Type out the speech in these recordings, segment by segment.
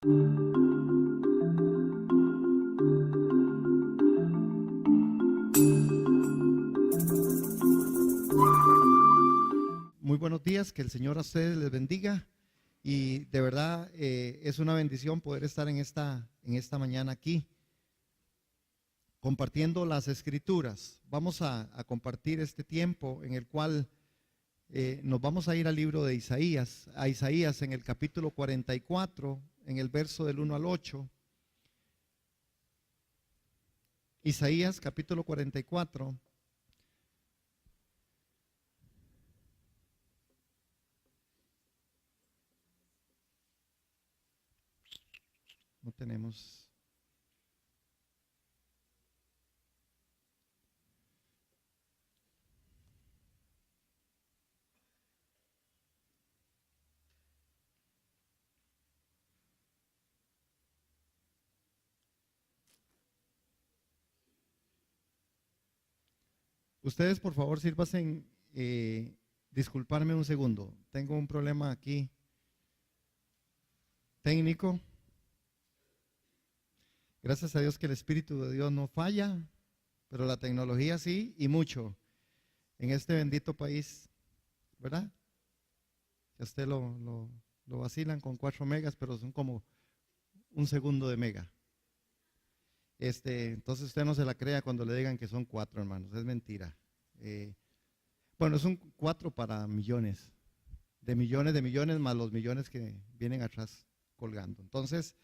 Muy buenos días, que el Señor a ustedes les bendiga y de verdad es una bendición poder estar en esta mañana aquí compartiendo las escrituras. Vamos a compartir este tiempo en el cual nos vamos a ir al libro de Isaías, a Isaías en el capítulo 44, en el verso del 1 al 8. Isaías capítulo 44. No tenemos. Ustedes, por favor, sírvanse disculparme un segundo. Tengo un problema aquí técnico. Gracias a Dios que el Espíritu de Dios no falla, pero la tecnología sí, y mucho en este bendito país, ¿verdad? Que a usted lo vacilan con 4 megas, pero son como un segundo de mega. Entonces usted no se la crea cuando le digan que son 4, hermanos, es mentira. Bueno, son 4 para millones, de millones más los millones que vienen atrás colgando. Entonces,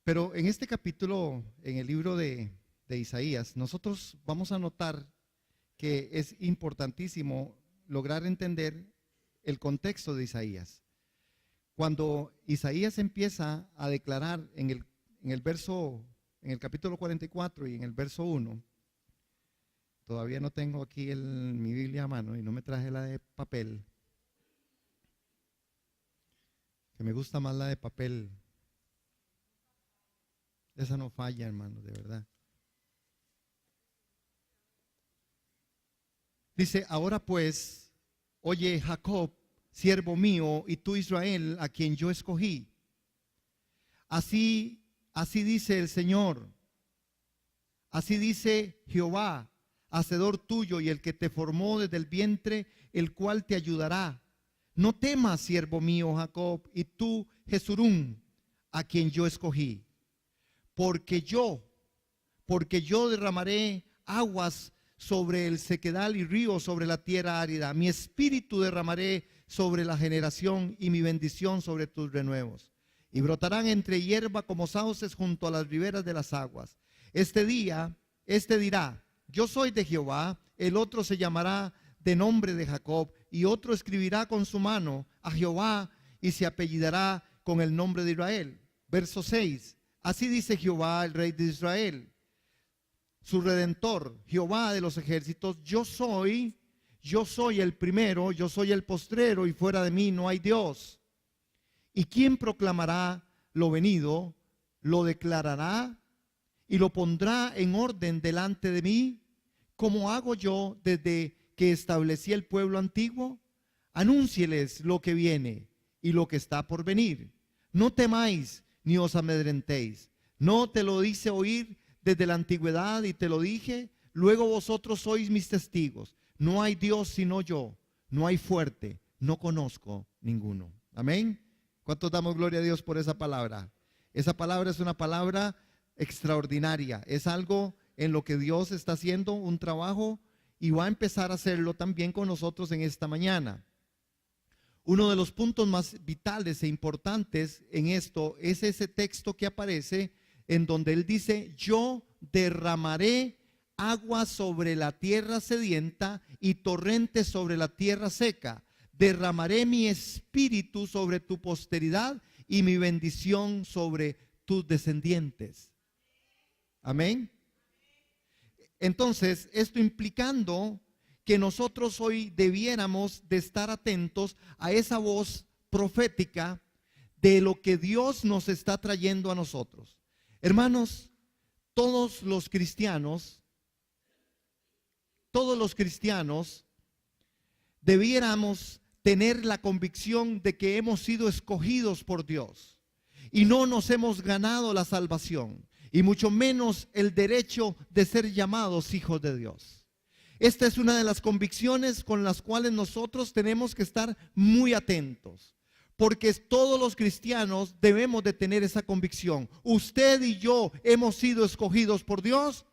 pero en este capítulo, en el libro de Isaías, nosotros vamos a notar que es importantísimo lograr entender el contexto de Isaías. Cuando Isaías empieza a declarar en el capítulo 44 y en el verso 1, todavía no tengo aquí mi Biblia a mano y no me traje la de papel, que me gusta más la de papel. Esa no falla, hermano, de verdad. Dice: ahora pues, oye Jacob, siervo mío, y tú Israel, a quien yo escogí. Así dice el Señor, así dice Jehová, hacedor tuyo y el que te formó desde el vientre, el cual te ayudará. No temas, siervo mío Jacob, y tú Jesurún, a quien yo escogí. Porque yo derramaré aguas sobre el sequedal y ríos sobre la tierra árida. Mi espíritu derramaré sobre la generación y mi bendición sobre tus renuevos. Y brotarán entre hierba como sauces junto a las riberas de las aguas. Este dirá: yo soy de Jehová. El otro se llamará de nombre de Jacob, y otro escribirá con su mano a Jehová y se apellidará con el nombre de Israel. Verso 6. Así dice Jehová, el Rey de Israel, su Redentor, Jehová de los ejércitos: yo soy el primero, yo soy el postrero, y fuera de mí no hay Dios. ¿Y quién proclamará lo venido? ¿Lo declarará y lo pondrá en orden delante de mí? ¿Cómo hago yo desde que establecí el pueblo antiguo? Anúncieles lo que viene y lo que está por venir. No temáis ni os amedrentéis. ¿No te lo hice oír desde la antigüedad y te lo dije? Luego vosotros sois mis testigos. No hay Dios sino yo, no hay fuerte, no conozco ninguno. Amén. ¿Cuántos damos gloria a Dios por esa palabra? Esa palabra es una palabra extraordinaria, es algo en lo que Dios está haciendo un trabajo y va a empezar a hacerlo también con nosotros en esta mañana. Uno de los puntos más vitales e importantes en esto es ese texto que aparece en donde él dice: yo derramaré agua sobre la tierra sedienta y torrentes sobre la tierra seca. Derramaré mi espíritu sobre tu posteridad y mi bendición sobre tus descendientes. Amén. Entonces, esto implicando que nosotros hoy debiéramos de estar atentos a esa voz profética de lo que Dios nos está trayendo a nosotros. Hermanos, todos los cristianos debiéramos tener la convicción de que hemos sido escogidos por Dios y no nos hemos ganado la salvación, y mucho menos el derecho de ser llamados hijos de Dios. Esta es una de las convicciones con las cuales nosotros tenemos que estar muy atentos, porque todos los cristianos debemos de tener esa convicción. Usted y yo hemos sido escogidos por Dios,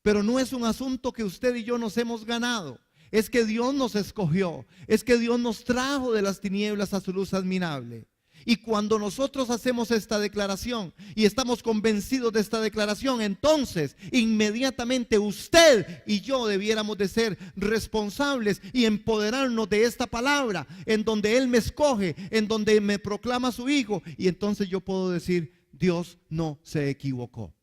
pero no es un asunto que usted y yo nos hemos ganado. Es que Dios nos escogió, es que Dios nos trajo de las tinieblas a su luz admirable. Y cuando nosotros hacemos esta declaración y estamos convencidos de esta declaración, entonces inmediatamente usted y yo debiéramos de ser responsables y empoderarnos de esta palabra en donde Él me escoge, en donde me proclama su hijo, y entonces yo puedo decir: Dios no se equivocó.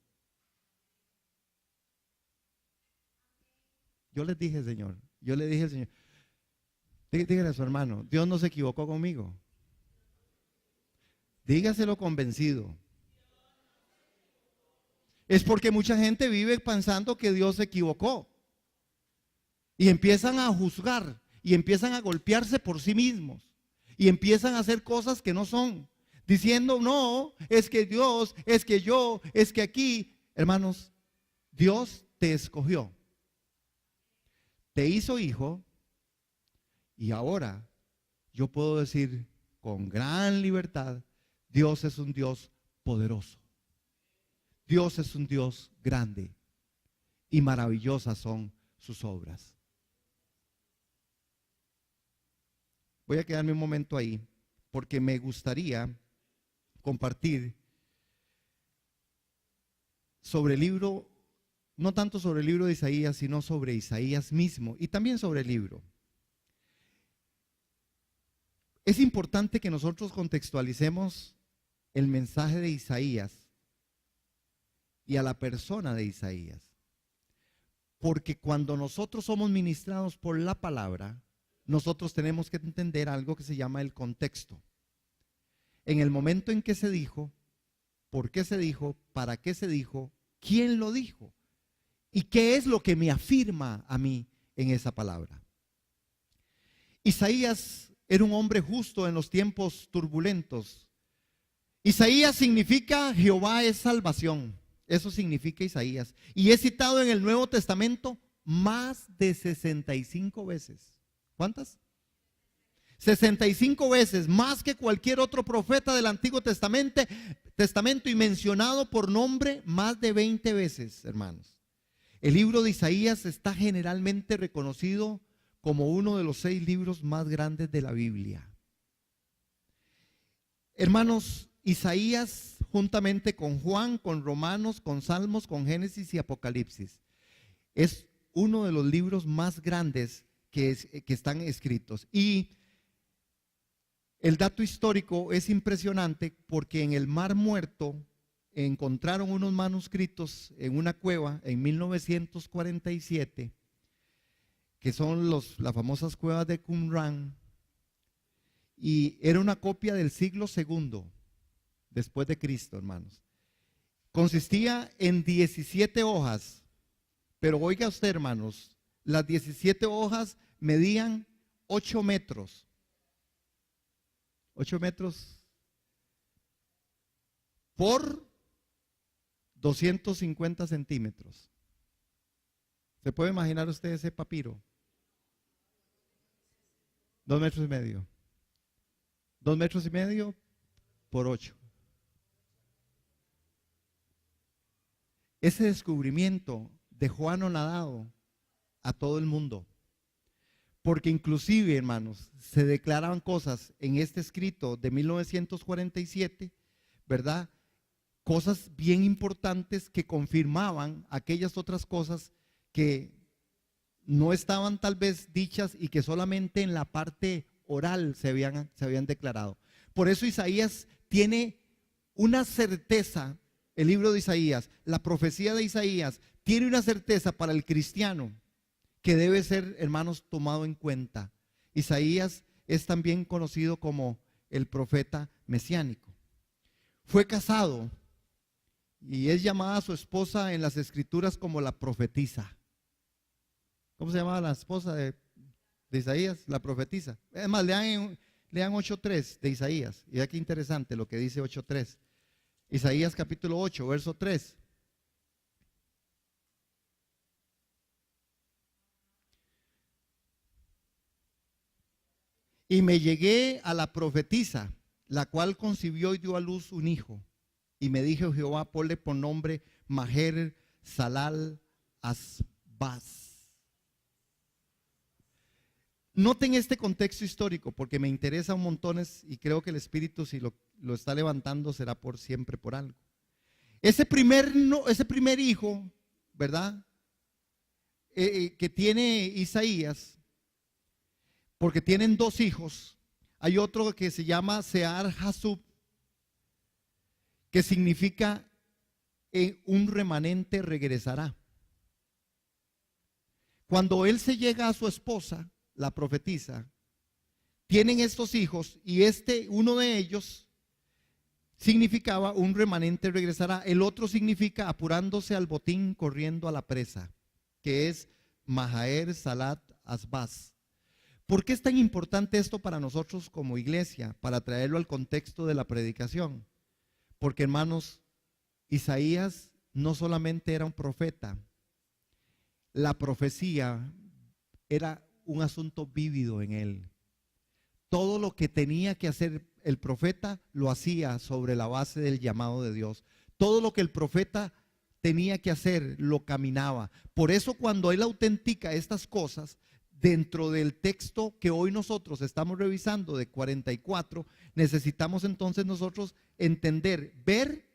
Yo les dije, Señor, yo le dije al Señor, dígale a su hermano: Dios no se equivocó conmigo. Dígaselo convencido. Es porque mucha gente vive pensando que Dios se equivocó y empiezan a juzgar y empiezan a golpearse por sí mismos y empiezan a hacer cosas que no son, diciendo: no, es que Dios, es que yo, es que aquí. Hermanos, Dios te escogió, te hizo hijo, y ahora yo puedo decir con gran libertad: Dios es un Dios poderoso. Dios es un Dios grande y maravillosas son sus obras. Voy a quedarme un momento ahí porque me gustaría compartir sobre el libro, no tanto sobre el libro de Isaías, sino sobre Isaías mismo y también sobre el libro. Es importante que nosotros contextualicemos el mensaje de Isaías y a la persona de Isaías, porque cuando nosotros somos ministrados por la palabra, nosotros tenemos que entender algo que se llama el contexto. En el momento en que se dijo, por qué se dijo, para qué se dijo, quién lo dijo y qué es lo que me afirma a mí en esa palabra. Isaías era un hombre justo en los tiempos turbulentos. Isaías significa Jehová es salvación. Eso significa Isaías. Y es citado en el Nuevo Testamento más de 65 veces. ¿Cuántas? 65 veces, más que cualquier otro profeta del Antiguo Testamento, y mencionado por nombre más de 20 veces, hermanos. El libro de Isaías está generalmente reconocido como uno de los 6 libros más grandes de la Biblia. Hermanos, Isaías, juntamente con Juan, con Romanos, con Salmos, con Génesis y Apocalipsis, es uno de los libros más grandes que están escritos. Y el dato histórico es impresionante porque en el Mar Muerto encontraron unos manuscritos en una cueva en 1947, que son las famosas cuevas de Qumran, y era una copia del siglo II después de Cristo, hermanos. Consistía en 17 hojas, pero oiga usted, hermanos, las 17 hojas medían 8 metros. 8 metros por 250 centímetros. ¿Se puede imaginar usted ese papiro? 2 metros y medio. 2 metros y medio por 8. Ese descubrimiento dejó anonadado a todo el mundo, porque inclusive, hermanos, se declaraban cosas en este escrito de 1947, ¿verdad? Cosas bien importantes que confirmaban aquellas otras cosas que no estaban tal vez dichas y que solamente en la parte oral se habían declarado. Por eso Isaías tiene una certeza. El libro de Isaías, la profecía de Isaías, tiene una certeza para el cristiano que debe ser, hermanos, tomado en cuenta. Isaías es también conocido como el profeta mesiánico. Fue casado y es llamada a su esposa en las escrituras como la profetisa. ¿Cómo se llamaba la esposa de Isaías? La profetisa. Además, lean 8:3 de Isaías. Y vea qué interesante lo que dice 8:3. Isaías capítulo 8, verso 3. Y me llegué a la profetisa, la cual concibió y dio a luz un hijo. Y me dijo Jehová, ponle por nombre Maher Salal Asbaz. Noten este contexto histórico porque me interesa un montón y creo que el Espíritu, si lo está levantando, será por siempre, por algo. Ese primer hijo, ¿verdad? Que tiene Isaías, porque tienen dos hijos. Hay otro que se llama Sear Hasub, que significa un remanente regresará. Cuando él se llega a su esposa, la profetisa, tienen estos hijos y uno de ellos significaba un remanente regresará. El otro significa apurándose al botín, corriendo a la presa, que es Maher Salat Asbaz. ¿Por qué es tan importante esto para nosotros como iglesia? Para traerlo al contexto de la predicación. Porque, hermanos, Isaías no solamente era un profeta, la profecía era un asunto vívido en él. Todo lo que tenía que hacer el profeta lo hacía sobre la base del llamado de Dios. Todo lo que el profeta tenía que hacer lo caminaba. Por eso cuando él autentica estas cosas dentro del texto que hoy nosotros estamos revisando de 44, necesitamos entonces nosotros entender, ver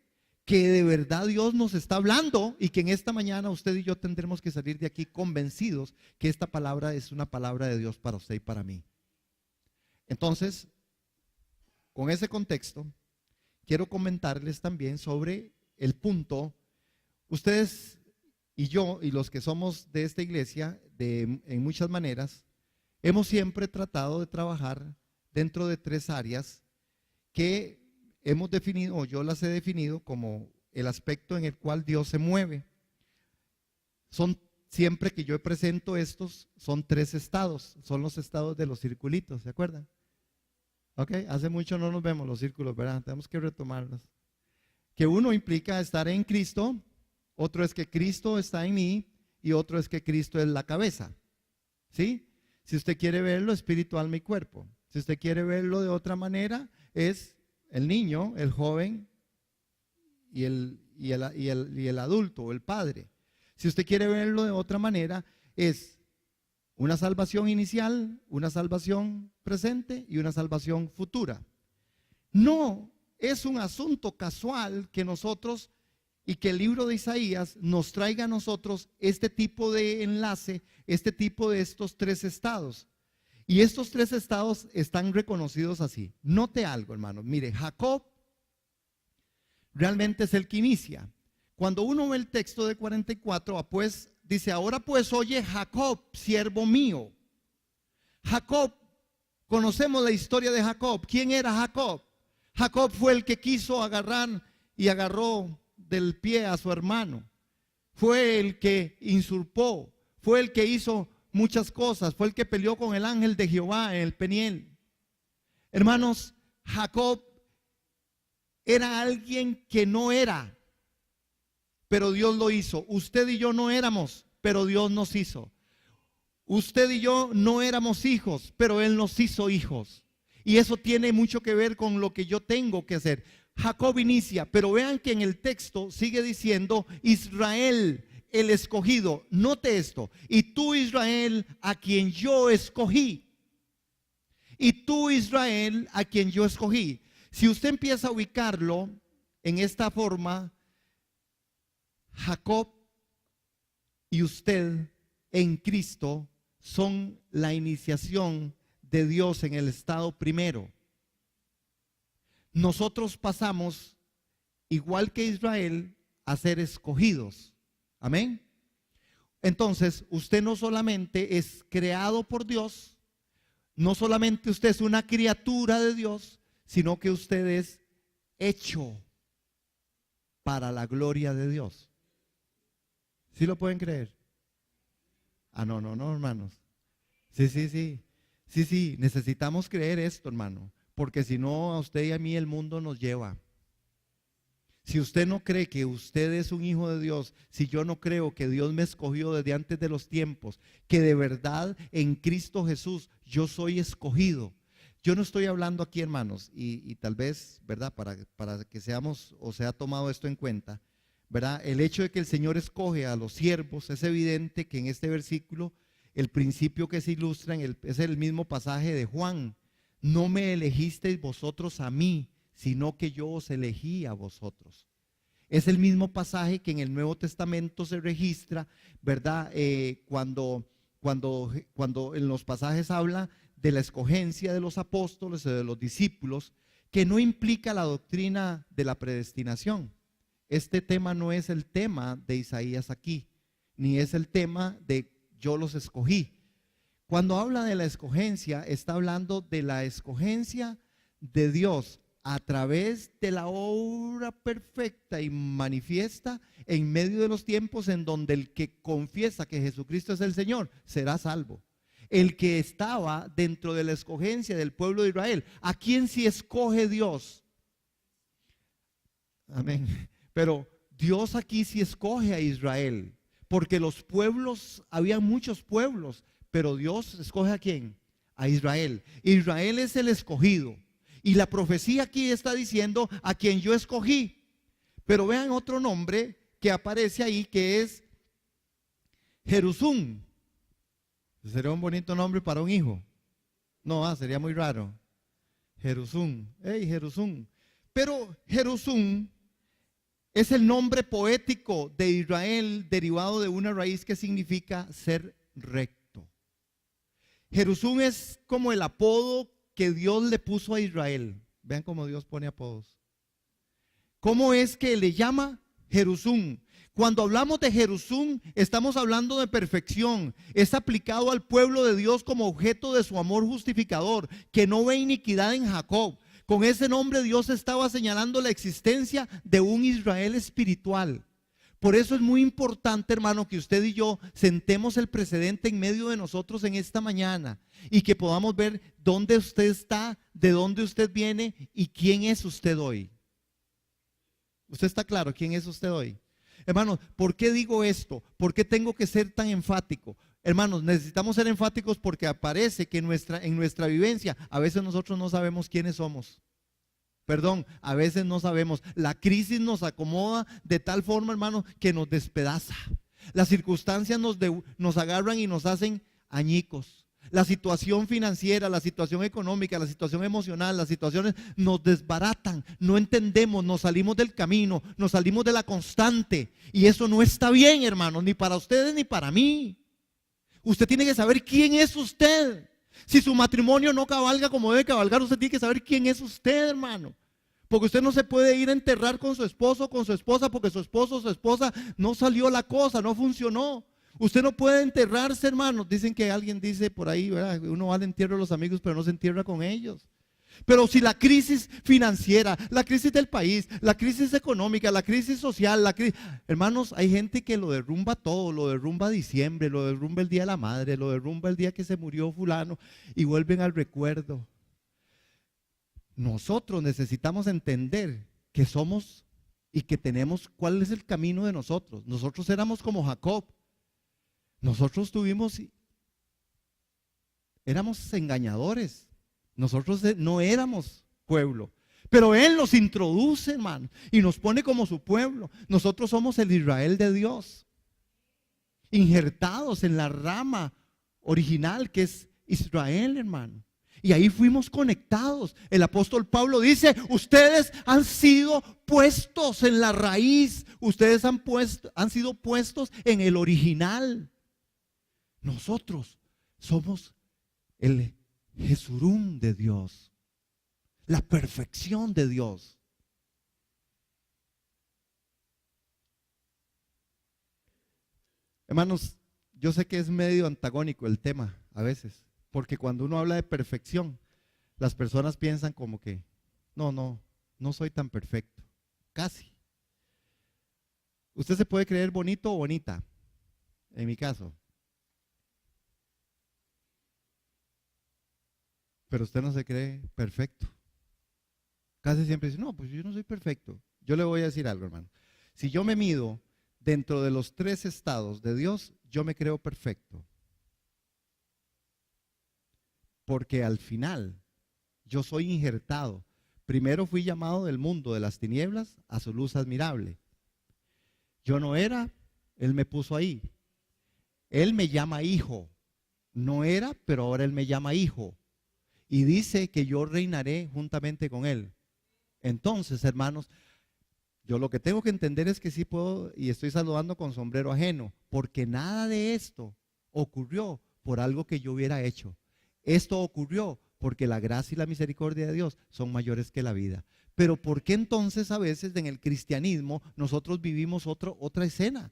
que de verdad Dios nos está hablando y que en esta mañana usted y yo tendremos que salir de aquí convencidos que esta palabra es una palabra de Dios para usted y para mí. Entonces, con ese contexto, quiero comentarles también sobre el punto. Ustedes y yo y los que somos de esta iglesia, en muchas maneras, hemos siempre tratado de trabajar dentro de tres áreas que hemos definido, o yo las he definido como el aspecto en el cual Dios se mueve. Siempre que yo presento estos, son tres estados, son los estados de los circulitos, ¿se acuerdan? Ok, hace mucho no nos vemos los círculos, ¿verdad? Tenemos que retomarlos. Que uno implica estar en Cristo, otro es que Cristo está en mí y otro es que Cristo es la cabeza. ¿Sí? Si usted quiere verlo, espíritu, alma y cuerpo. Si usted quiere verlo de otra manera, es el niño, el joven y el adulto o el padre. Si usted quiere verlo de otra manera, es una salvación inicial, una salvación presente y una salvación futura. No es un asunto casual que nosotros y que el libro de Isaías nos traiga a nosotros este tipo de enlace, este tipo de estos tres estados. Y estos tres estados están reconocidos así. Note algo, hermano. Mire, Jacob realmente es el que inicia. Cuando uno ve el texto de 44, pues dice, ahora pues oye Jacob, siervo mío. Jacob, conocemos la historia de Jacob. ¿Quién era Jacob? Jacob fue el que quiso agarrar y agarró del pie a su hermano. Fue el que usurpó, fue el que hizo muchas cosas, fue el que peleó con el ángel de Jehová en el Peniel. Hermanos, Jacob era alguien que no era, pero Dios lo hizo. Usted y yo no éramos, pero Dios nos hizo. Usted y yo no éramos hijos, pero Él nos hizo hijos. Y eso tiene mucho que ver con lo que yo tengo que hacer. Jacob inicia, pero vean que en el texto sigue diciendo Israel, el escogido. Note esto, y tú Israel, a quien yo escogí. Y tú Israel, a quien yo escogí. Si usted empieza a ubicarlo en esta forma, Jacob y usted en Cristo son la iniciación de Dios en el estado primero. Nosotros pasamos, igual que Israel, a ser escogidos. Amén. Entonces, usted no solamente es creado por Dios, no solamente usted es una criatura de Dios, sino que usted es hecho para la gloria de Dios. ¿Sí lo pueden creer? Ah, no, hermanos. Sí, necesitamos creer esto, hermano. Porque si no, a usted y a mí el mundo nos lleva. Si usted no cree que usted es un hijo de Dios, si yo no creo que Dios me escogió desde antes de los tiempos, que de verdad en Cristo Jesús yo soy escogido. Yo no estoy hablando aquí, hermanos, y tal vez, ¿verdad? Para que seamos o sea tomado esto en cuenta, ¿verdad? El hecho de que el Señor escoge a los siervos, es evidente que en este versículo el principio que se ilustra es el mismo pasaje de Juan. No me elegisteis vosotros a mí, sino que yo os elegí a vosotros. Es el mismo pasaje que en el Nuevo Testamento se registra, ¿verdad? Cuando en los pasajes habla de la escogencia de los apóstoles o de los discípulos, que no implica la doctrina de la predestinación. Este tema no es el tema de Isaías aquí, ni es el tema de yo los escogí. Cuando habla de la escogencia, está hablando de la escogencia de Dios a través de la obra perfecta y manifiesta en medio de los tiempos, en donde el que confiesa que Jesucristo es el Señor será salvo. El que estaba dentro de la escogencia del pueblo de Israel, ¿a quién sí escoge Dios? Amén. Pero Dios aquí sí escoge a Israel, porque los pueblos, había muchos pueblos, pero Dios escoge ¿a quién? A Israel. Israel es el escogido. Y la profecía aquí está diciendo a quien yo escogí. Pero vean otro nombre que aparece ahí, que es Jerusún. ¿Sería un bonito nombre para un hijo? No, sería muy raro. Jerusún. Hey, Jerusún. Pero Jerusún es el nombre poético de Israel, derivado de una raíz que significa ser recto. Jerusún es como el apodo que Dios le puso a Israel. Vean cómo Dios pone apodos. ¿Cómo es que le llama? Jerusún. Cuando hablamos de Jerusún, estamos hablando de perfección. Es aplicado al pueblo de Dios como objeto de su amor justificador, que no ve iniquidad en Jacob. Con ese nombre Dios estaba señalando la existencia de un Israel espiritual. Por eso es muy importante, hermano, que usted y yo sentemos el precedente en medio de nosotros en esta mañana y que podamos ver dónde usted está, de dónde usted viene y quién es usted hoy. ¿Usted está claro quién es usted hoy? Hermanos, ¿por qué digo esto? ¿Por qué tengo que ser tan enfático? Hermanos, necesitamos ser enfáticos porque aparece que en nuestra vivencia a veces nosotros no sabemos quiénes somos. Perdón, a veces no sabemos. La crisis nos acomoda de tal forma, hermano, que nos despedaza. Las circunstancias nos agarran y nos hacen añicos. La situación financiera, la situación económica, la situación emocional, las situaciones nos desbaratan. No entendemos, nos salimos del camino, nos salimos de la constante. Y eso no está bien, hermano, ni para ustedes ni para mí. Usted tiene que saber quién es usted. Si su matrimonio no cabalga como debe cabalgar, usted tiene que saber quién es usted, hermano. Porque usted no se puede ir a enterrar con su esposo o con su esposa porque su esposo o su esposa no salió la cosa, no funcionó. Usted no puede enterrarse, hermanos. Dicen que alguien dice por ahí, ¿verdad? Uno va al entierro de los amigos, pero no se entierra con ellos. Pero si la crisis financiera, la crisis del país, la crisis económica, la crisis social, hermanos, hay gente que lo derrumba todo, lo derrumba diciembre, lo derrumba el día de la madre, lo derrumba el día que se murió fulano y vuelven al recuerdo. Nosotros necesitamos entender que somos y que tenemos cuál es el camino de nosotros. Nosotros éramos como Jacob. Nosotros éramos engañadores. Nosotros no éramos pueblo. Pero Él nos introduce, hermano, y nos pone como su pueblo. Nosotros somos el Israel de Dios, injertados en la rama original que es Israel, hermano. Y ahí fuimos conectados. El apóstol Pablo dice, ustedes han sido puestos en la raíz. Ustedes han sido puestos en el original. Nosotros somos el Jesurún de Dios, la perfección de Dios. Hermanos, yo sé que es medio antagónico el tema a veces, porque cuando uno habla de perfección, las personas piensan como que, no soy tan perfecto, casi. Usted se puede creer bonito o bonita, en mi caso. Pero usted no se cree perfecto. Casi siempre dice, no, pues yo no soy perfecto. yo le voy a decir algo, hermano. Si yo me mido dentro de los 3 estados de Dios, yo me creo perfecto. Porque al final yo soy injertado. Primero fui llamado del mundo de las tinieblas a su luz admirable. Yo no era, Él me puso ahí. Él me llama hijo. No era, pero ahora Él me llama hijo. Y dice que yo reinaré juntamente con Él. Entonces, hermanos, yo lo que tengo que entender es que sí puedo, y estoy saludando con sombrero ajeno, porque nada de esto ocurrió por algo que yo hubiera hecho. Esto ocurrió porque la gracia y la misericordia de Dios son mayores que la vida. Pero ¿por qué entonces a veces en el cristianismo nosotros vivimos otra escena?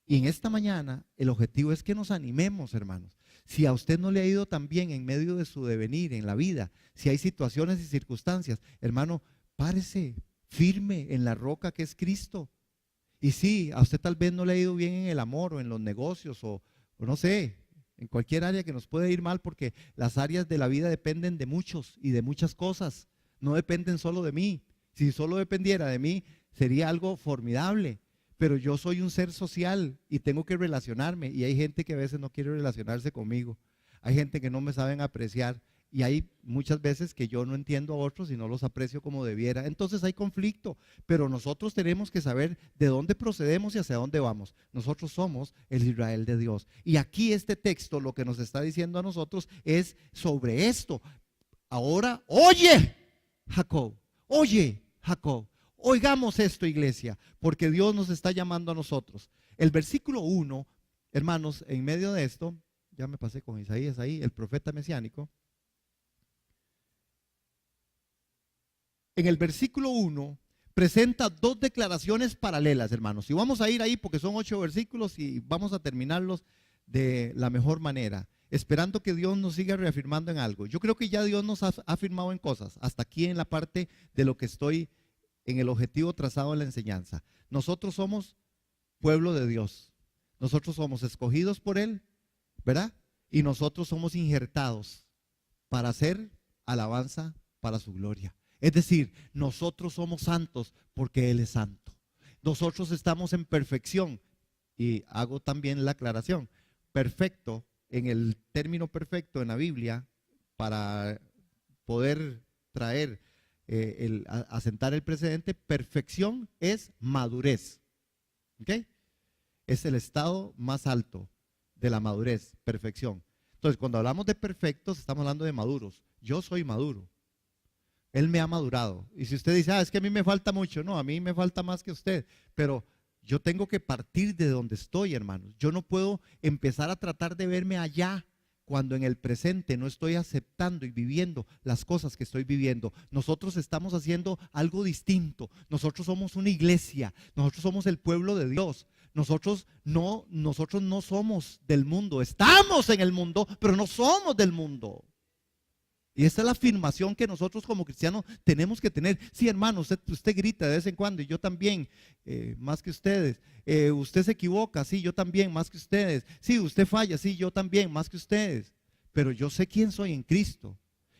Y en esta mañana el objetivo es que nos animemos, hermanos. Si a usted no le ha ido tan bien en medio de su devenir en la vida, si hay situaciones y circunstancias, hermano, párese firme en la roca que es Cristo. Y sí, a usted tal vez no le ha ido bien en el amor o en los negocios o no sé, en cualquier área que nos puede ir mal, porque las áreas de la vida dependen de muchos y de muchas cosas. No dependen solo de mí. Si solo dependiera de mí, sería algo formidable. Pero yo soy un ser social y tengo que relacionarme. Y hay gente que a veces no quiere relacionarse conmigo. Hay gente que no me saben apreciar. Y hay muchas veces que yo no entiendo a otros y no los aprecio como debiera. Entonces hay conflicto, pero nosotros tenemos que saber de dónde procedemos y hacia dónde vamos. Nosotros somos el Israel de Dios. Y aquí este texto lo que nos está diciendo a nosotros es sobre esto. Ahora, oye, Jacob, oigamos esto, iglesia, porque Dios nos está llamando a nosotros. El versículo 1, hermanos, en medio de esto, ya me pasé con Isaías ahí, el profeta mesiánico. En el versículo 1 presenta 2 declaraciones paralelas, hermanos. Y vamos a ir ahí porque son 8 versículos y vamos a terminarlos de la mejor manera, esperando que Dios nos siga reafirmando en algo. Yo creo que ya Dios nos ha afirmado en cosas, hasta aquí en la parte de lo que estoy en el objetivo trazado en la enseñanza. Nosotros somos pueblo de Dios. Nosotros somos escogidos por Él, ¿verdad? Y nosotros somos injertados para hacer alabanza para su gloria. Es decir, nosotros somos santos porque Él es santo. Nosotros estamos en perfección. Y hago también la aclaración. Perfecto, en el término perfecto en la Biblia, para poder traer, asentar el precedente, perfección es madurez. ¿Ok? Es el estado más alto de la madurez, perfección. Entonces, cuando hablamos de perfectos, estamos hablando de maduros. Yo soy maduro. Él me ha madurado. Y si usted dice, es que a mí me falta mucho, no, a mí me falta más que usted. Pero yo tengo que partir de donde estoy, hermanos. Yo no puedo empezar a tratar de verme allá cuando en el presente no estoy aceptando y viviendo las cosas que estoy viviendo. Nosotros estamos haciendo algo distinto. Nosotros somos una iglesia. Nosotros somos el pueblo de Dios. Nosotros no somos del mundo. Estamos en el mundo, pero no somos del mundo. Y esa es la afirmación que nosotros como cristianos tenemos que tener. Sí, hermano, usted grita de vez en cuando y yo también, más que ustedes. Usted se equivoca, sí, yo también, más que ustedes. Sí, usted falla, sí, yo también, más que ustedes. Pero yo sé quién soy en Cristo.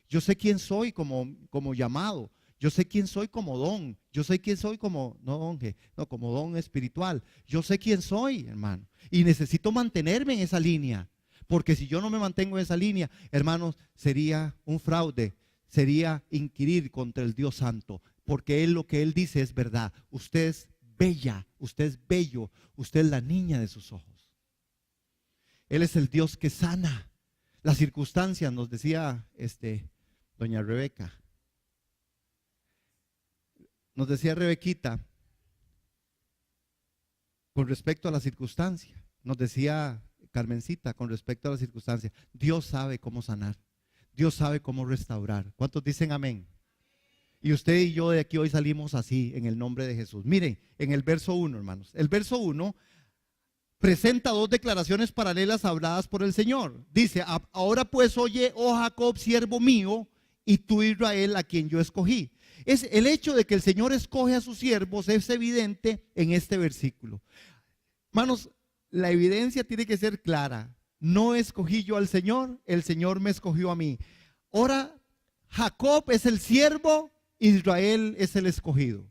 Yo sé quién soy como llamado. Yo sé quién soy como don. Yo sé quién soy como don espiritual. Yo sé quién soy, hermano. Y necesito mantenerme en esa línea. Porque si yo no me mantengo en esa línea, hermanos, sería un fraude, sería inquirir contra el Dios Santo. Porque lo que Él dice es verdad. Usted es bella, usted es bello, usted es la niña de sus ojos. Él es el Dios que sana. Las circunstancias, nos decía doña Rebeca. Nos decía Rebequita, con respecto a la circunstancia, nos decía Carmencita, con respecto a la circunstancia, Dios sabe cómo sanar, Dios sabe cómo restaurar. ¿Cuántos dicen amén? Y usted y yo de aquí hoy salimos así, en el nombre de Jesús. Miren, en el verso 1, hermanos, el verso 1 presenta 2 declaraciones paralelas habladas por el Señor. Dice, ahora pues oye, oh Jacob, siervo mío, y tú Israel, a quien yo escogí. Es el hecho de que el Señor escoge a sus siervos, es evidente en este versículo. Hermanos, la evidencia tiene que ser clara. No escogí yo al Señor, el Señor me escogió a mí. Ahora, Jacob es el siervo Israel es el escogido.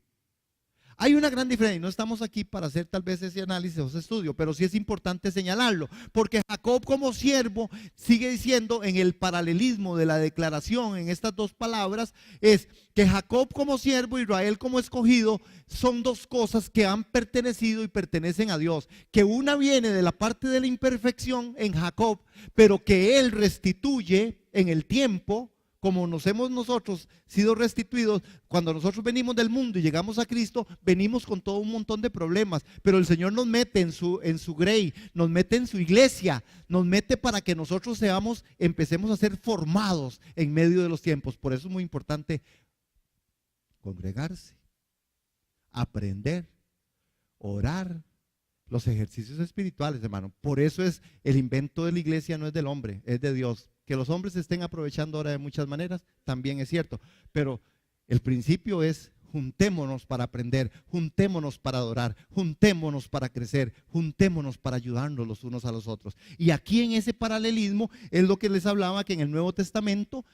Hay una gran diferencia, y no estamos aquí para hacer tal vez ese análisis o ese estudio, pero sí es importante señalarlo, porque Jacob como siervo sigue diciendo en el paralelismo de la declaración en estas dos palabras, es que Jacob como siervo, Israel como escogido, son dos cosas que han pertenecido y pertenecen a Dios, que una viene de la parte de la imperfección en Jacob, pero que él restituye en el tiempo. Como nos hemos nosotros sido restituidos, cuando nosotros venimos del mundo y llegamos a Cristo, venimos con todo un montón de problemas, pero el Señor nos mete en su grey, nos mete en su iglesia, nos mete para que nosotros empecemos a ser formados en medio de los tiempos. Por eso es muy importante congregarse, aprender, orar, los ejercicios espirituales, hermano. Por eso es el invento de la iglesia, no es del hombre, es de Dios. Que los hombres se estén aprovechando ahora de muchas maneras, también es cierto. Pero el principio es: juntémonos para aprender, juntémonos para adorar, juntémonos para crecer, juntémonos para ayudarnos los unos a los otros. Y aquí en ese paralelismo es lo que les hablaba, que en el Nuevo Testamento,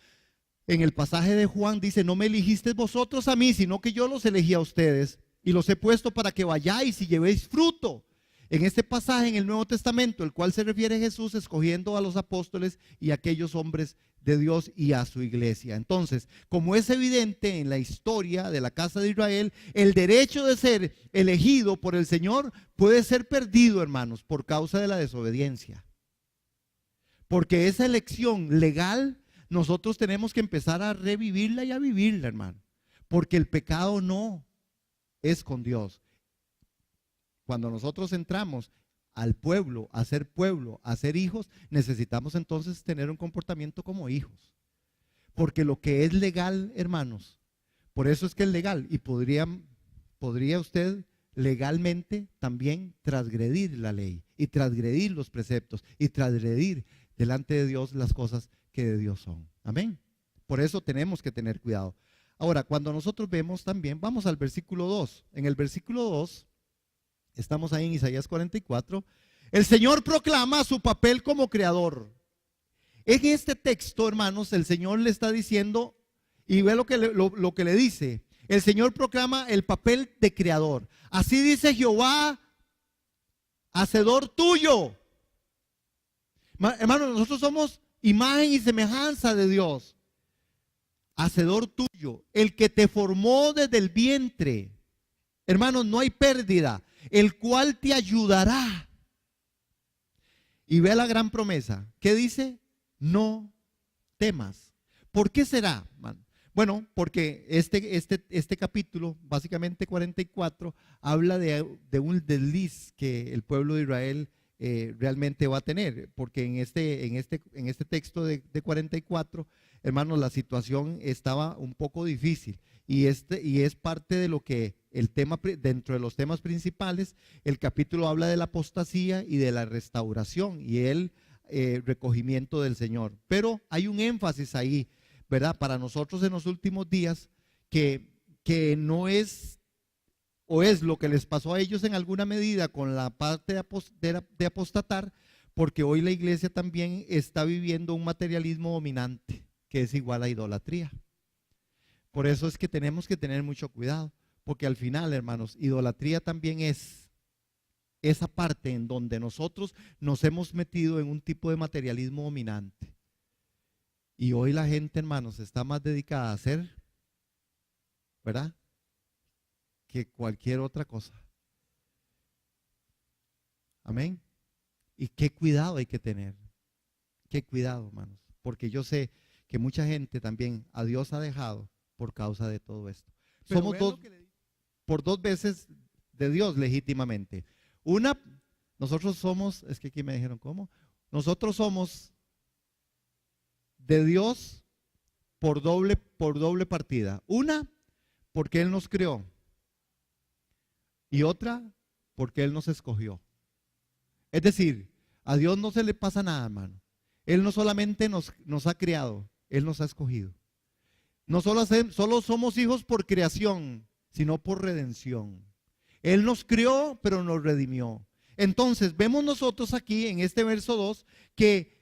en el pasaje de Juan dice: no me eligisteis vosotros a mí, sino que yo los elegí a ustedes y los he puesto para que vayáis y llevéis fruto. En este pasaje en el Nuevo Testamento, el cual se refiere a Jesús escogiendo a los apóstoles y a aquellos hombres de Dios y a su iglesia. Entonces, como es evidente en la historia de la casa de Israel, el derecho de ser elegido por el Señor puede ser perdido, hermanos, por causa de la desobediencia. Porque esa elección legal nosotros tenemos que empezar a revivirla y a vivirla, hermano. Porque el pecado no es con Dios. Cuando nosotros entramos al pueblo, a ser hijos, necesitamos entonces tener un comportamiento como hijos. Porque lo que es legal, hermanos, por eso es que es legal, y podría usted legalmente también transgredir la ley y transgredir los preceptos y transgredir delante de Dios las cosas que de Dios son. Amén. Por eso tenemos que tener cuidado. Ahora, cuando nosotros vemos también, vamos al versículo 2. En el versículo 2, estamos ahí en Isaías 44, el Señor proclama su papel como creador. En este texto, hermanos, el Señor le está diciendo, y ve lo que le dice, el Señor proclama el papel de creador. Así dice Jehová, hacedor tuyo. Hermanos, nosotros somos imagen y semejanza de Dios. Hacedor tuyo, el que te formó desde el vientre. Hermanos, no hay pérdida, el cual te ayudará. Y ve la gran promesa. ¿Qué dice? No temas. ¿Por qué será, man? Bueno, porque este capítulo, básicamente 44, habla de un desliz que el pueblo de Israel realmente va a tener. Porque en este texto de 44, hermanos, la situación estaba un poco difícil. Y es parte de lo que el tema, dentro de los temas principales, el capítulo habla de la apostasía y de la restauración y el recogimiento del Señor. Pero hay un énfasis ahí, ¿verdad? Para nosotros en los últimos días, que no es, o es lo que les pasó a ellos en alguna medida con la parte de apostatar, porque hoy la iglesia también está viviendo un materialismo dominante, que es igual a idolatría. Por eso es que tenemos que tener mucho cuidado, porque al final, hermanos, idolatría también es esa parte en donde nosotros nos hemos metido en un tipo de materialismo dominante. Y hoy la gente, hermanos, está más dedicada a hacer, ¿verdad?, que cualquier otra cosa. Amén. Y qué cuidado hay que tener. Qué cuidado, hermanos, porque yo sé que mucha gente también a Dios ha dejado por causa de todo esto. Pero somos por dos veces de Dios legítimamente. Una, nosotros somos, es que aquí me dijeron cómo, nosotros somos de Dios por doble partida. Una, porque Él nos creó. Y otra, porque Él nos escogió. Es decir, a Dios no se le pasa nada, hermano. Él no solamente nos ha creado, Él nos ha escogido. No solo somos hijos por creación, sino por redención. Él nos creó, pero nos redimió. Entonces, vemos nosotros aquí en este verso 2 que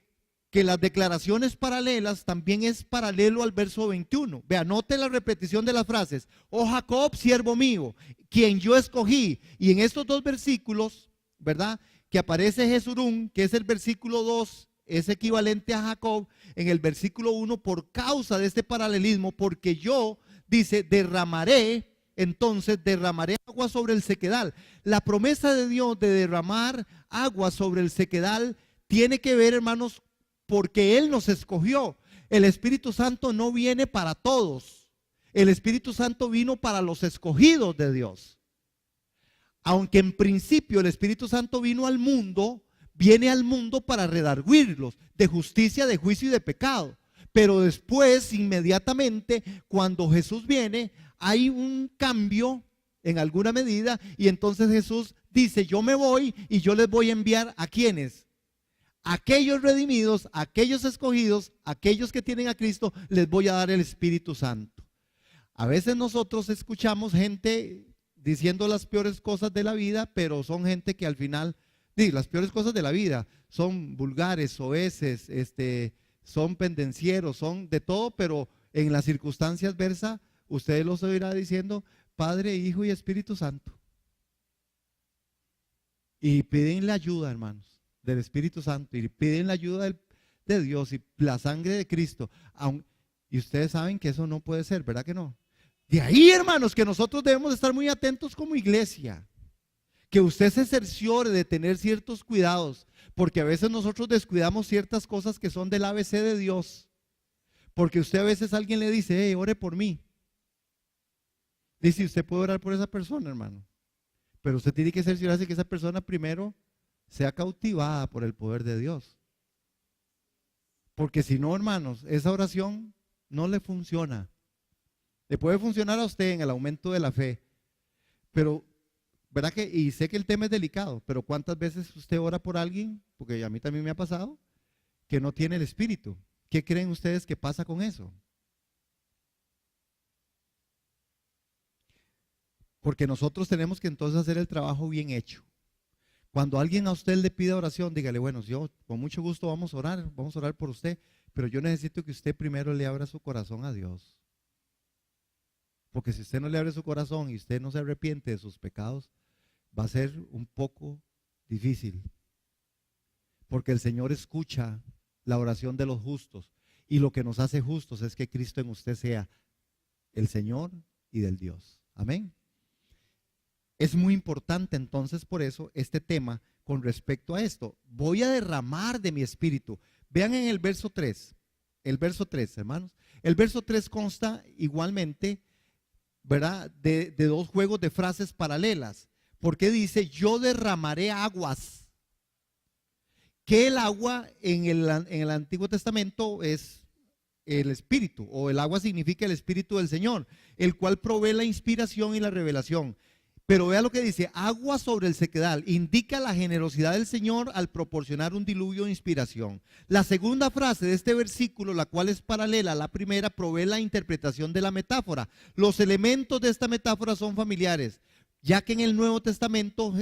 que las declaraciones paralelas también es paralelo al verso 21. Vea, note la repetición de las frases. Oh Jacob, siervo mío, quien yo escogí. Y en estos dos versículos, ¿verdad? Que aparece Jesurún, que es el versículo 2, es equivalente a Jacob. En el versículo 1, por causa de este paralelismo, porque yo, dice, entonces derramaré agua sobre el sequedal. La promesa de Dios de derramar agua sobre el sequedal tiene que ver, hermanos, porque Él nos escogió. El Espíritu Santo no viene para todos. El Espíritu Santo vino para los escogidos de Dios. Aunque en principio el Espíritu Santo vino al mundo, viene al mundo para redarguirlos de justicia, de juicio y de pecado. Pero después, inmediatamente, cuando Jesús viene, hay un cambio en alguna medida, y entonces Jesús dice: yo me voy y yo les voy a enviar a quienes, aquellos redimidos, aquellos escogidos, aquellos que tienen a Cristo, les voy a dar el Espíritu Santo. A veces nosotros escuchamos gente diciendo las peores cosas de la vida, pero son gente que al final, las peores cosas de la vida son vulgares, soeces, son pendencieros, son de todo, pero en las circunstancias adversas usted los oirá diciendo Padre, Hijo y Espíritu Santo. Y piden la ayuda, hermanos, del Espíritu Santo, y piden la ayuda de Dios y la sangre de Cristo. Y ustedes saben que eso no puede ser, ¿verdad que no? De ahí, hermanos, que nosotros debemos estar muy atentos como iglesia. Que usted se cerciore de tener ciertos cuidados, porque a veces nosotros descuidamos ciertas cosas que son del ABC de Dios. Porque usted a veces a alguien le dice: hey, ore por mí. Dice: usted puede orar por esa persona, hermano, pero usted tiene que cerciorarse que esa persona primero sea cautivada por el poder de Dios. Porque si no, hermanos, esa oración no le funciona. Le puede funcionar a usted en el aumento de la fe, pero, ¿verdad que? Y sé que el tema es delicado, pero ¿cuántas veces usted ora por alguien? Porque a mí también me ha pasado, que no tiene el Espíritu. ¿Qué creen ustedes que pasa con eso? Porque nosotros tenemos que entonces hacer el trabajo bien hecho. Cuando alguien a usted le pida oración, dígale: bueno, yo con mucho gusto vamos a orar por usted, pero yo necesito que usted primero le abra su corazón a Dios. Porque si usted no le abre su corazón y usted no se arrepiente de sus pecados, va a ser un poco difícil. Porque el Señor escucha la oración de los justos, y lo que nos hace justos es que Cristo en usted sea el Señor y del Dios. Amén. Es muy importante entonces por eso este tema con respecto a esto. Voy a derramar de mi espíritu. Vean en el verso 3, hermanos. El verso 3 consta igualmente, ¿verdad?, de dos juegos de frases paralelas, porque dice: yo derramaré aguas. Que el agua en el Antiguo Testamento es el Espíritu, o el agua significa el Espíritu del Señor, el cual provee la inspiración y la revelación. Pero vea lo que dice: agua sobre el sequedal. Indica la generosidad del Señor al proporcionar un diluvio de inspiración. La segunda frase de este versículo, la cual es paralela a la primera, provee la interpretación de la metáfora. Los elementos de esta metáfora son familiares, ya que en el Nuevo Testamento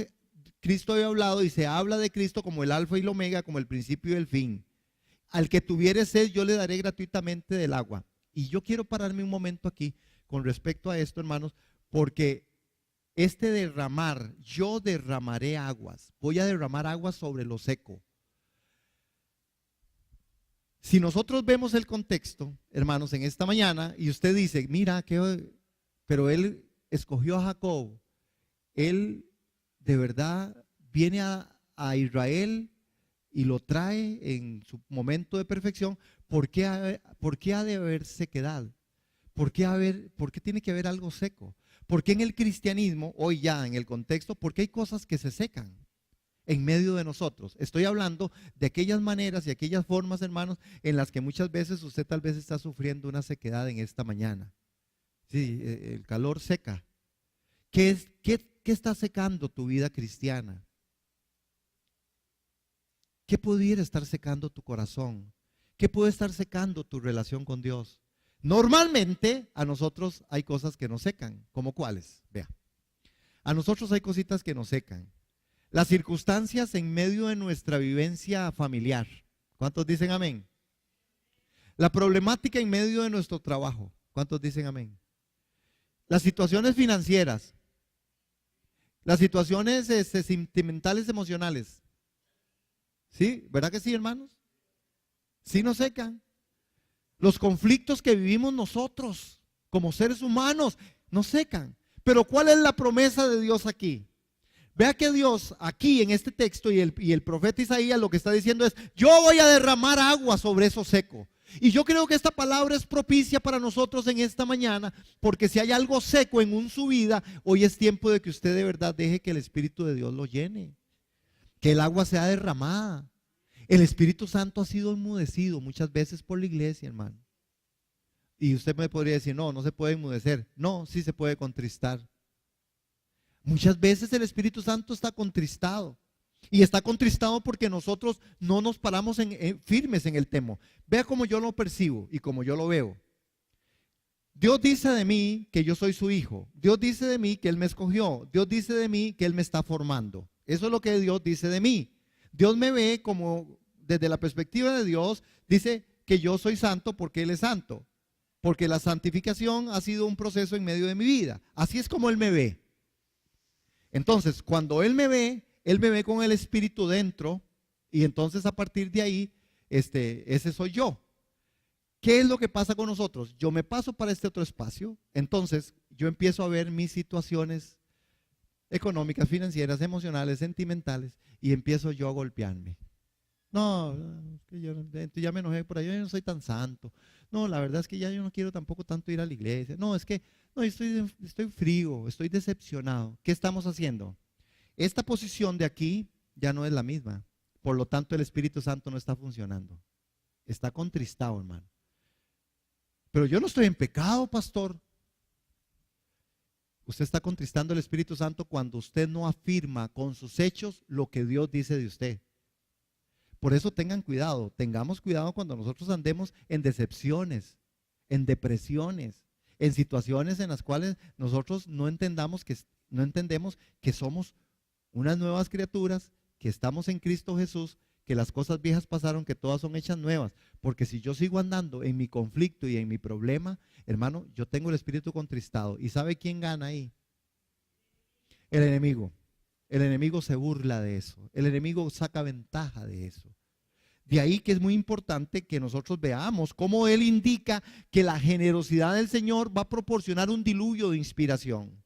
Cristo había hablado, y se habla de Cristo como el alfa y el omega, como el principio y el fin. Al que tuviere sed, yo le daré gratuitamente del agua. Y yo quiero pararme un momento aquí con respecto a esto, hermanos, porque este derramar, yo derramaré aguas, voy a derramar aguas sobre lo seco. Si nosotros vemos el contexto, hermanos, en esta mañana, y usted dice: mira, pero él escogió a Jacob, él de verdad viene a Israel y lo trae en su momento de perfección, ¿por qué ha de haber sequedad? ¿Por qué tiene que haber algo seco? ¿Por qué en el cristianismo, hoy ya en el contexto, por qué hay cosas que se secan en medio de nosotros? Estoy hablando de aquellas maneras y aquellas formas, hermanos, en las que muchas veces usted tal vez está sufriendo una sequedad en esta mañana. Sí, el calor seca. ¿Qué está secando tu vida cristiana? ¿Qué pudiera estar secando tu corazón? ¿Qué puede estar secando tu relación con Dios? Normalmente a nosotros hay cosas que nos secan. ¿Cómo cuáles? Vea, a nosotros hay cositas que nos secan. Las circunstancias en medio de nuestra vivencia familiar, ¿Cuántos dicen amén? La problemática en medio de nuestro trabajo. ¿Cuántos dicen amén? Las situaciones financieras. Las situaciones sentimentales, emocionales. ¿Sí? ¿Verdad que sí, hermanos? Sí nos secan. Los conflictos que vivimos nosotros como seres humanos nos secan. Pero ¿cuál es la promesa de Dios aquí? Vea que Dios aquí en este texto y el profeta Isaías lo que está diciendo es: yo voy a derramar agua sobre eso seco. Y yo creo que esta palabra es propicia para nosotros en esta mañana, porque si hay algo seco en su vida, hoy es tiempo de que usted de verdad deje que el Espíritu de Dios lo llene, que el agua sea derramada. El Espíritu Santo ha sido enmudecido muchas veces por la iglesia, hermano. Y usted me podría decir: no, no se puede enmudecer. No, sí se puede contristar. Muchas veces el Espíritu Santo está contristado. Y está contristado porque nosotros no nos paramos firmes en el tema. Vea cómo yo lo percibo y cómo yo lo veo. Dios dice de mí que yo soy su hijo. Dios dice de mí que Él me escogió. Dios dice de mí que Él me está formando. Eso es lo que Dios dice de mí. Dios me ve como, desde la perspectiva de Dios, dice que yo soy santo porque Él es santo. Porque la santificación ha sido un proceso en medio de mi vida. Así es como Él me ve. Entonces, cuando Él me ve con el Espíritu dentro, y entonces a partir de ahí, ese soy yo. ¿Qué es lo que pasa con nosotros? Yo me paso para este otro espacio, entonces yo empiezo a ver mis situaciones económicas, financieras, emocionales, sentimentales, y empiezo yo a golpearme. No, es que yo ya me enojé por ahí, yo no soy tan santo. No, la verdad es que ya yo no quiero tampoco tanto ir a la iglesia. No, es que no, estoy frío, estoy decepcionado. ¿Qué estamos haciendo? Esta posición de aquí ya no es la misma. Por lo tanto, el Espíritu Santo no está funcionando. Está contristado, hermano. Pero yo no estoy en pecado, pastor. Usted está contristando al Espíritu Santo cuando usted no afirma con sus hechos lo que Dios dice de usted. Por eso tengan cuidado, tengamos cuidado cuando nosotros andemos en decepciones, en depresiones, en situaciones en las cuales nosotros no entendemos que somos unas nuevas criaturas, que estamos en Cristo Jesús, que las cosas viejas pasaron, que todas son hechas nuevas. Porque si yo sigo andando en mi conflicto y en mi problema, hermano, yo tengo el espíritu contristado. ¿Y sabe quién gana ahí? El enemigo. El enemigo se burla de eso. El enemigo saca ventaja de eso. De ahí que es muy importante que nosotros veamos cómo Él indica que la generosidad del Señor va a proporcionar un diluvio de inspiración.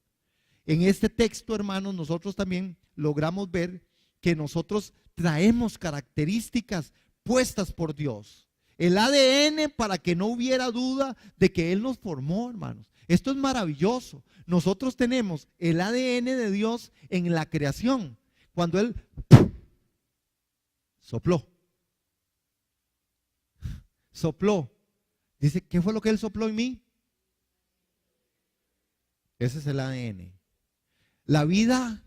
En este texto, hermanos, nosotros también logramos ver que nosotros traemos características puestas por Dios. El ADN para que no hubiera duda de que Él nos formó, hermanos. Esto es maravilloso. Nosotros tenemos el ADN de Dios en la creación. Cuando Él sopló. Dice, ¿qué fue lo que Él sopló en mí? Ese es el ADN. La vida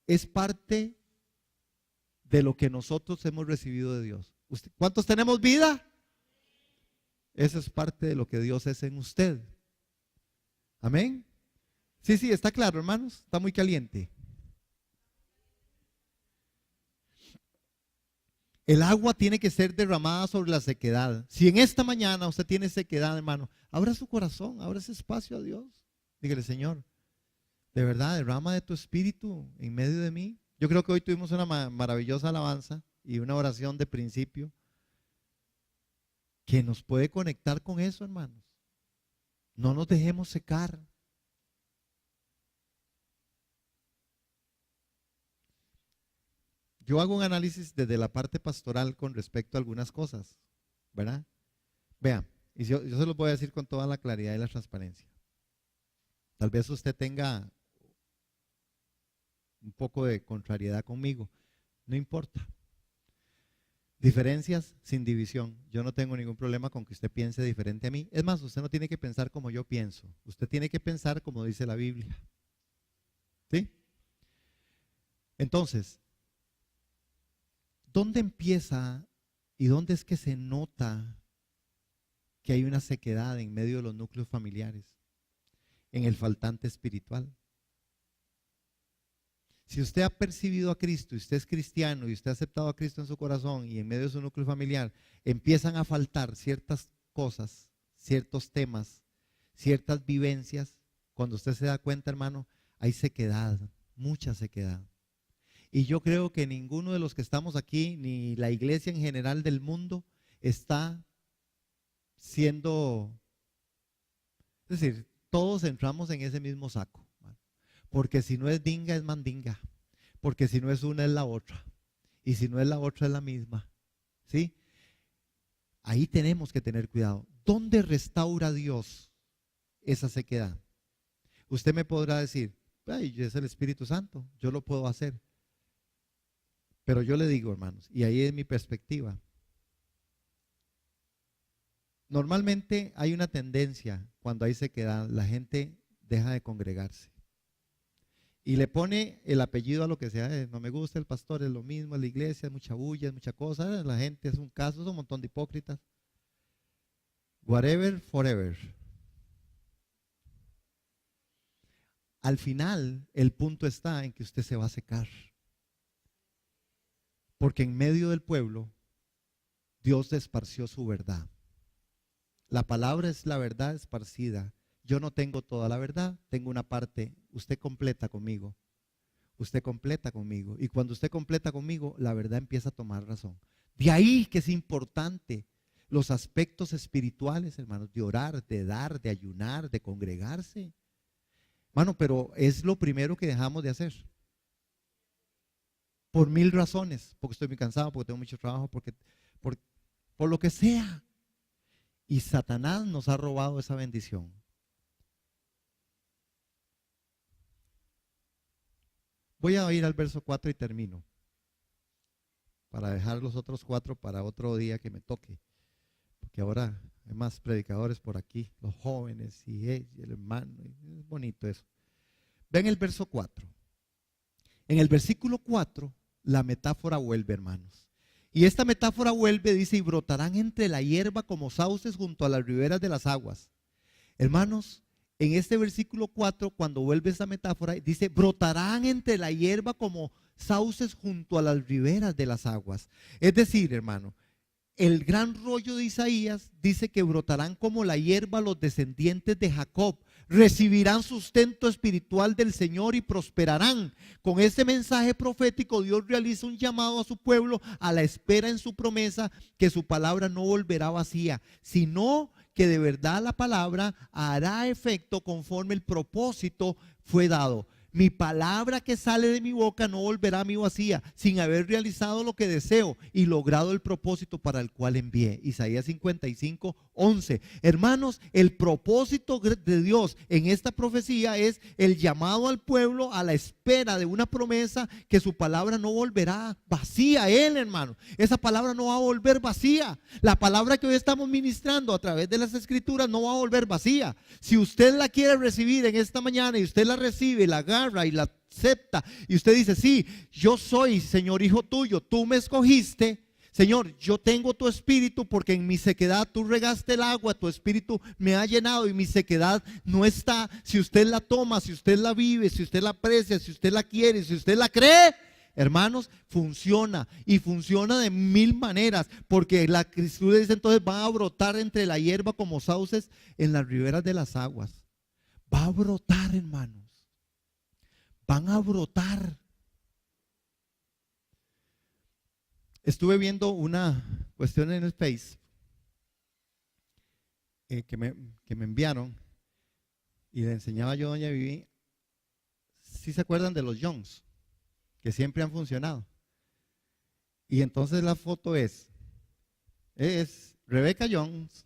es parte de lo que nosotros hemos recibido de Dios. ¿Cuántos tenemos vida? Eso es parte de lo que Dios es en usted. Amén. Sí, está claro, hermanos. Está muy caliente. El agua tiene que ser derramada sobre la sequedad. Si en esta mañana usted tiene sequedad, hermano, abra su corazón, abra ese espacio a Dios. Dígale: Señor, de verdad, derrama de tu espíritu en medio de mí. Yo creo que hoy tuvimos una maravillosa alabanza y una oración de principio que nos puede conectar con eso, hermanos. No nos dejemos secar. Yo hago un análisis desde la parte pastoral con respecto a algunas cosas, ¿verdad? Vean, y yo se lo voy a decir con toda la claridad y la transparencia. Tal vez usted tenga un poco de contrariedad conmigo, no importa. Diferencias sin división. Yo no tengo ningún problema con que usted piense diferente a mí. Es más, usted no tiene que pensar como yo pienso. Usted tiene que pensar como dice la Biblia. ¿Sí? Entonces, ¿dónde empieza y dónde es que se nota que hay una sequedad en medio de los núcleos familiares? En el faltante espiritual. Si usted ha percibido a Cristo y usted es cristiano y usted ha aceptado a Cristo en su corazón y en medio de su núcleo familiar, empiezan a faltar ciertas cosas, ciertos temas, ciertas vivencias. Cuando usted se da cuenta, hermano, hay sequedad, mucha sequedad. Y yo creo que ninguno de los que estamos aquí, ni la iglesia en general del mundo, está siendo, es decir, todos entramos en ese mismo saco. Porque si no es dinga, es mandinga. Porque si no es una, es la otra. Y si no es la otra, es la misma. ¿Sí? Ahí tenemos que tener cuidado. ¿Dónde restaura Dios esa sequedad? Usted me podrá decir, ay, es el Espíritu Santo, yo lo puedo hacer. Pero yo le digo, hermanos, y ahí es mi perspectiva. Normalmente hay una tendencia, cuando hay sequedad, la gente deja de congregarse. Y le pone el apellido a lo que sea. No me gusta el pastor, es lo mismo, es la iglesia, es mucha bulla, es mucha cosa. La gente es un caso, es un montón de hipócritas. Whatever, forever. Al final, el punto está en que usted se va a secar. Porque en medio del pueblo, Dios esparció su verdad. La palabra es la verdad esparcida. Yo no tengo toda la verdad, tengo una parte. Usted completa conmigo. Usted completa conmigo. Y cuando usted completa conmigo, la verdad empieza a tomar razón. De ahí que es importante los aspectos espirituales, hermanos, de orar, de dar, de ayunar, de congregarse. Hermano, pero es lo primero que dejamos de hacer. Por 1000 razones. Porque estoy muy cansado, porque tengo mucho trabajo, por lo que sea. Y Satanás nos ha robado esa bendición. Voy a ir al verso 4 y termino. Para dejar los otros 4 para otro día que me toque. Porque ahora hay más predicadores por aquí, los jóvenes y el hermano. Es bonito eso. Ven el verso 4. En el versículo 4, la metáfora vuelve, hermanos. Y esta metáfora vuelve, dice, y brotarán entre la hierba como sauces junto a las riberas de las aguas. Hermanos, en este versículo 4, cuando vuelve esa metáfora, dice, brotarán entre la hierba como sauces junto a las riberas de las aguas. Es decir, hermano, el gran rollo de Isaías dice que brotarán como la hierba los descendientes de Jacob. Recibirán sustento espiritual del Señor y prosperarán. Con este mensaje profético, Dios realiza un llamado a su pueblo a la espera en su promesa que su palabra no volverá vacía, sino que de verdad la palabra hará efecto conforme el propósito fue dado. Mi palabra que sale de mi boca no volverá a mí vacía, sin haber realizado lo que deseo y logrado el propósito para el cual envié. Isaías 55, 11. Hermanos, el propósito de Dios en esta profecía es el llamado al pueblo a la espera de una promesa que su palabra no volverá vacía. Hermano, esa palabra no va a volver vacía. La palabra que hoy estamos ministrando a través de las escrituras no va a volver vacía. Si usted la quiere recibir en esta mañana y usted la recibe, la agarra y la acepta y usted dice, sí, yo soy, Señor, hijo tuyo, tú me escogiste, Señor, yo tengo tu espíritu porque en mi sequedad tú regaste el agua, tu espíritu me ha llenado y mi sequedad no está. Si usted la toma, si usted la vive, si usted la aprecia, si usted la quiere, si usted la cree, hermanos, funciona y funciona de 1000 maneras, porque la escritura dice entonces va a brotar entre la hierba como sauces en las riberas de las aguas. Va a brotar, hermanos. Van a brotar. Estuve viendo una cuestión en el Face que me enviaron y le enseñaba yo a doña Vivi. ¿Sí se acuerdan de los Jones? Que siempre han funcionado. Y entonces la foto es Rebecca Jones,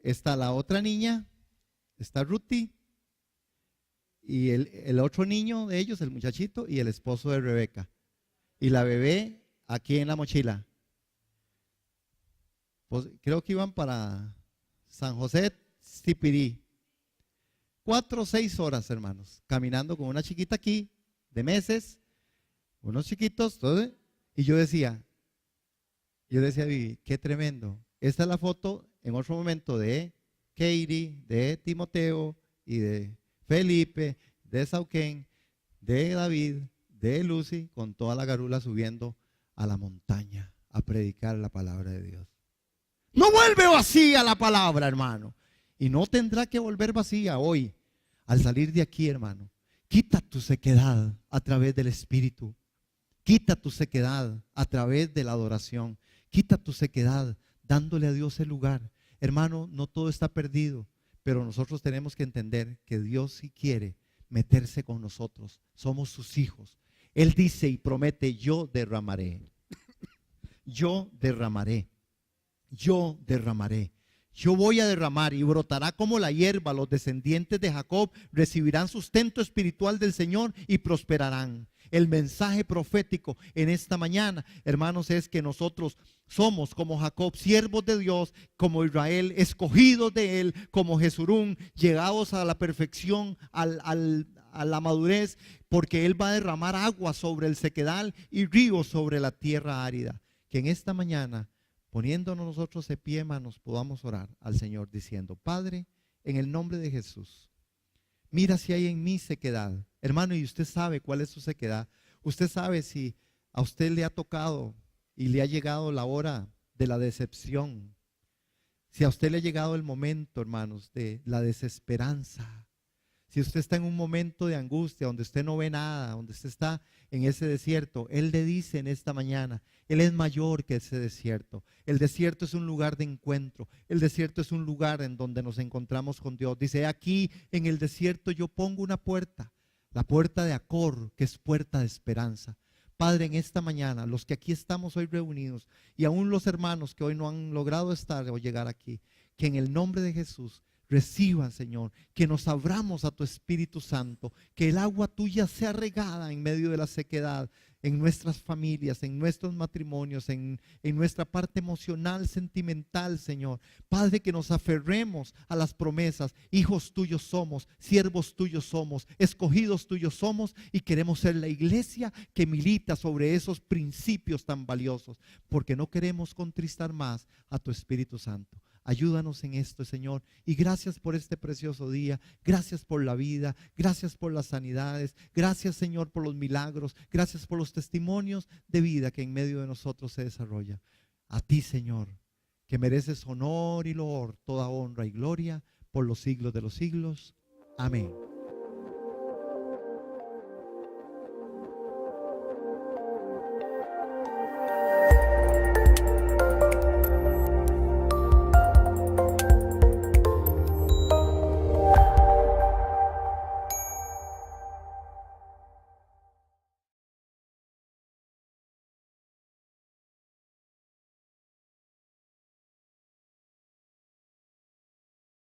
está la otra niña, está Ruthie, y el otro niño de ellos, el muchachito, y el esposo de Rebeca. Y la bebé aquí en la mochila. Pues creo que iban para San José, Zipirí. 4 o 6 horas, hermanos, caminando con una chiquita aquí, de meses, unos chiquitos, todo. Y yo decía, Vivi, qué tremendo. Esta es la foto en otro momento de Katie, de Timoteo y de Felipe, de Sauquén, de David, de Lucy con toda la garula subiendo a la montaña a predicar la palabra de Dios. No vuelve vacía la palabra, hermano. Y no tendrá que volver vacía hoy. Al salir de aquí, hermano, quita tu sequedad a través del Espíritu. Quita tu sequedad a través de la adoración. Quita tu sequedad dándole a Dios el lugar. Hermano, no todo está perdido, pero nosotros tenemos que entender que Dios sí quiere meterse con nosotros. Somos sus hijos. Él dice y promete: yo derramaré. Yo derramaré. Yo derramaré. Yo voy a derramar y brotará como la hierba. Los descendientes de Jacob recibirán sustento espiritual del Señor y prosperarán. El mensaje profético en esta mañana, hermanos, es que nosotros somos como Jacob, siervos de Dios, como Israel, escogidos de Él, como Jesurún, llegados a la perfección, a la madurez, porque Él va a derramar agua sobre el sequedal y ríos sobre la tierra árida. Que en esta mañana, poniéndonos nosotros de pie, hermanos, podamos orar al Señor diciendo: Padre, en el nombre de Jesús, mira si hay en mí sequedad. Hermano, y usted sabe cuál es su sequedad. Usted sabe si a usted le ha tocado y le ha llegado la hora de la decepción. Si a usted le ha llegado el momento, hermanos, de la desesperanza. Si usted está en un momento de angustia, donde usted no ve nada, donde usted está en ese desierto, Él le dice en esta mañana: Él es mayor que ese desierto. El desierto es un lugar de encuentro. El desierto es un lugar en donde nos encontramos con Dios. Dice: aquí en el desierto yo pongo una puerta, la puerta de Acor, que es puerta de esperanza. Padre, en esta mañana, los que aquí estamos hoy reunidos, y aún los hermanos que hoy no han logrado estar o llegar aquí, que en el nombre de Jesús reciban, Señor, que nos abramos a tu Espíritu Santo, que el agua tuya sea regada en medio de la sequedad, en nuestras familias, en nuestros matrimonios, en nuestra parte emocional, sentimental, Señor. Padre, que nos aferremos a las promesas. Hijos tuyos somos, siervos tuyos somos, escogidos tuyos somos, y queremos ser la iglesia que milita sobre esos principios tan valiosos, porque no queremos contristar más a tu Espíritu Santo. Ayúdanos en esto, Señor, y gracias por este precioso día, gracias por la vida, gracias por las sanidades, gracias, Señor, por los milagros, gracias por los testimonios de vida que en medio de nosotros se desarrolla. A ti, Señor, que mereces honor y loor, toda honra y gloria por los siglos de los siglos. Amén.